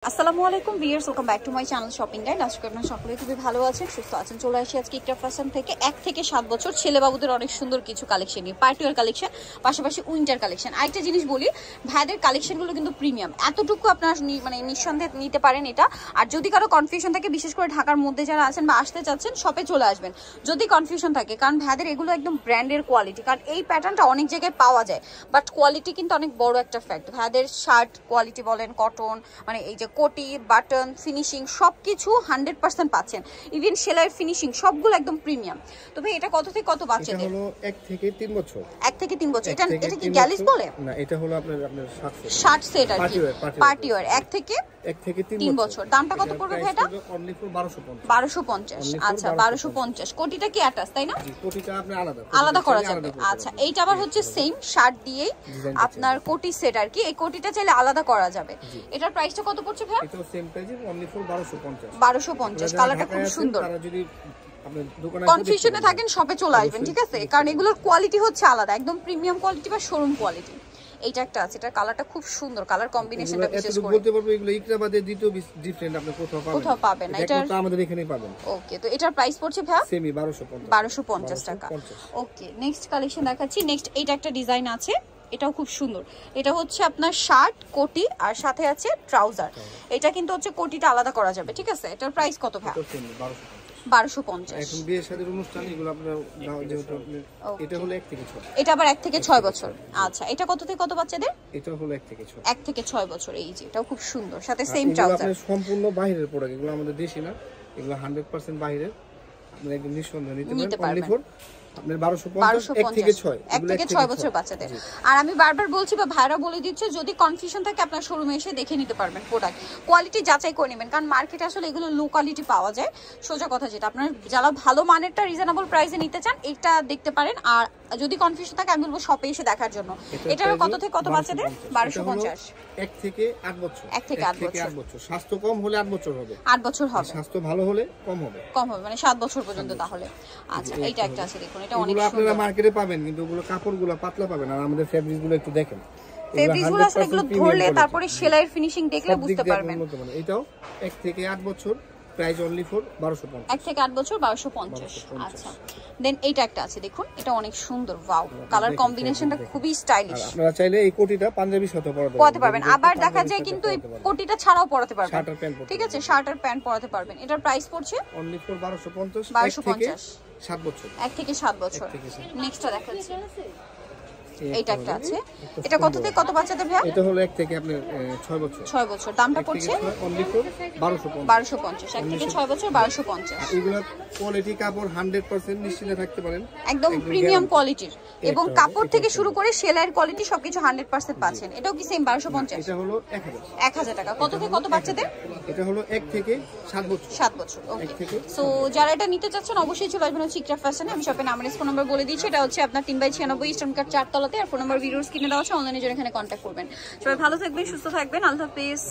আসসালামু আলাইকুম viewers, welcome back to my channel shopping guide. আজকে আপনারা সকলে খুবই ভালো আছেন, সুস্থ আছেন। চলে আসি আজকে ইকরা ফ্যাশন থেকে 1 থেকে 7 বছর ছেলে বাবুদের অনেক সুন্দর কিছু কালেকশন নিয়ে, পার্টি ওয়্যার কালেকশন, পাশাপাশি উইন্টার কালেকশন। আরেকটা জিনিস বলি, ভাইদের কালেকশনগুলো কিন্তু প্রিমিয়াম, এতটুকু আপনারা মানে নিঃসন্দেহে নিতে পারেন এটা। আর যদি কারো কনফিউশন থাকে, বিশেষ করে ঢাকার মধ্যে যারা আছেন বা আসতে চাচ্ছেন, শপে চলে আসবেন যদি কনফিউশন থাকে, কারণ ভাইদের এগুলো একদম ব্র্যান্ডের কোয়ালিটি। কারণ এই প্যাটার্নটা অনেক জায়গায় পাওয়া যায়, বাট কোয়ালিটি কিন্তু অনেক বড় একটা ফ্যাক্ট। ভাইদের শার্ট কোয়ালিটি বলেন, কটন, মানে এই যে কোটি, বাটন, ফিনিশিং সবকিছু 100% পাচ্ছেন। ইভেন সেলাইয়ের ফিনিশিং সবগুলো একদম প্রিমিয়াম। তো ভাই এটা কত থেকে কত বাচ্চাদের? এটা হলো 1 থেকে 3 বছর। 1 থেকে 3 বছর। এটা কি গ্যালিস বলে? না, এটা হলো আপনার 60 সেট আর কি, পার্টি ওয়্যার। 1 থেকে 3 বছর। দামটা কত পড়বে ভাই এটা? Only for 1250। আচ্ছা 1250। কোটিটা কি অ্যাটাচ তাই না? জি, কোটিটা আপনি আলাদা করা যাবে। আচ্ছা এইটা আবার হচ্ছে সেম শার্ট দিয়েই আপনার কোটি সেট আর কি। এই কোটিটা চাইলে আলাদা করা যাবে। এটার প্রাইসটা কত পড়ছে ভাই? এটাও সেম প্রাইসে, অনলি ফর 1250। 1250। কালারটা খুব সুন্দর। তারা যদি আপনি দোকানে কনফিউশনে থাকেন, শপে চলে আসবেন, ঠিক আছে? কারণ এগুলোর কোয়ালিটি হচ্ছে আলাদা, একদম প্রিমিয়াম কোয়ালিটি বা শোরুম কোয়ালিটি। এইটা একটা আছে, এটা কালারটা খুব সুন্দর, কালার কম্বিনেশনটা বিশেষ করে বলতে পারবো এগুলো ইকরা বাদে দ্বিতীয় ডিফারেন্ট আপনি কোথাও পাবেন না। এটা আমাদের এখানেই পাবেন। ওকে, তো এটার প্রাইস পড়ছে ভাই সেমি 1250 টাকা। ওকে, নেক্সট কালেকশন দেখাচ্ছি। নেক্সট এইটা একটা ডিজাইন আছে, এটাও খুব সুন্দর। এটা হচ্ছে আপনার শার্ট, কোটি আর সাথে আছে ট্রাউজার। এটা কিন্তু হচ্ছে কোটিটা আলাদা করা যাবে, ঠিক আছে? এটার প্রাইস কত ভাই? 1250। এখন বিয়ের শাদীর অনুষ্ঠান এগুলো আপনার যেহেতু এটা হলো 1 থেকে 6। এটা আবার 1 থেকে 6 বছর। আচ্ছা এটা কত থেকে কত বাচ্চাদের? এটা হলো 1 থেকে 6। 1 থেকে 6 বছর। এই যে এটাও খুব সুন্দর, সাথে সেম ট্রাউজার। আপনার সম্পূর্ণ বাইরের প্রোডাক্ট, এগুলো আমাদের দেশি না, এগুলো 100% বাইরের। আপনি একদম নিঃসন্দেহে নিতে পারবেন। আপনার 1250 1 থেকে 6, 1 থেকে 6 বছর বাচ্চাদের। আর আমি বারবার বলছি বা ভাইরা বলে দিচ্ছে, যদি কনফিউশন থাকে আপনার শোরুমে এসে দেখে নিতে পারবেন, প্রোডাক্ট কোয়ালিটি যাচাই করে নেবেন। কারণ মার্কেটে আসলে এগুলো লো কোয়ালিটি পাওয়া যায়, সোজা কথা যেটা। আপনারা যারা ভালো মানেরটা রিজনেবল প্রাইসে নিতে চান, এটা দেখতে পারেন। আর যদি কনফিউশন থাকে, আমি বলবো শপে এসে দেখার জন্য। এটারও কত থেকে কত বাচ্চাদের? 1250। 1 থেকে 8 বছর। 1 থেকে 8 বছর। স্বাস্থ্য কম হলে 8 বছর হবে। 8 বছর হবে। স্বাস্থ্য ভালো হলে কম হবে, মানে 7 বছর পর্যন্ত তাহলে। আচ্ছা এইটা একটা আছে, দেখুন এটা অনেক সুন্দর। আপনারা মার্কেটে পাবেন, কিন্তু ওগুলো কাপড়গুলো পাতলা পাবেন। আর আমাদের ফেব্রিকগুলো একটু দেখেন, ফেব্রিকগুলো আসলে এগুলো ধরলে তারপরে সেলাইয়ের ফিনিশিং দেখলে বুঝতে পারবেন। এটাও 1 থেকে 8 বছর, প্রাইস অনলি ফর 1250। 1 থেকে 8 বছর 1250। আচ্ছা দেন এইটা একটা আছে, দেখুন এটা অনেক সুন্দর। ওয়াও, কালার কম্বিনেশনটা খুবই স্টাইলিশ। আপনারা চাইলে এই কোটিটা পাঞ্জাবি সাথে পরাতে পারবেন। আবার দেখা যায় কিন্তু এই কোটিটা ছাড়াও পরাতে পারবেন, ঠিক আছে? শার্ট আর প্যান্ট পরাতে পারবেন। এটার প্রাইস পড়ছে অনলি ফর 1250। 1250। 7 বছর। 1 থেকে 7 বছর। নেক্সটটা দেখাচ্ছি, এইটা একটা আছে। এটা কত থেকে কত বাচ্চাদের ভাই? এটা হলো 1 থেকে আপনি 6 বছর। 6 বছর। দামটা পড়ছে অনলি ফর 1250। 1250। 1 থেকে 6 বছর 1250। এগুলো কোয়ালিটি কাপড় 100% নিশ্চিন্তে থাকতে পারেন, একদম প্রিমিয়াম কোয়ালিটির। এবং কাপড় থেকে শুরু করে সেলাইয়ের কোয়ালিটি সবকিছু 100% পাচ্ছেন। এটাও কি সেম 1250? এটা হলো 1000 টাকা। কত থেকে কত বাচ্চাদের? এটা হলো 1 থেকে 7 বছর। 7 বছর। ওকে, সো যারা এটা নিতে চাচ্ছেন অবশ্যই চলে আসবেন হচ্ছে ইকরা ফ্যাশনে। আমি শপের নাম্বার ফোন নাম্বার বলে দিচ্ছি। এটা হচ্ছে আপনার 3/96 ইস্টার্ন কাট 4 তলাতে। আর ফোন নাম্বার ভিডিওস কিনে দেওয়া আছে, অনলাইনে জন্য এখানে কন্ট্যাক্ট করবেন। সবাই ভালো থাকবেন, সুস্থ থাকবেন। আল্লাহ হাফেজ।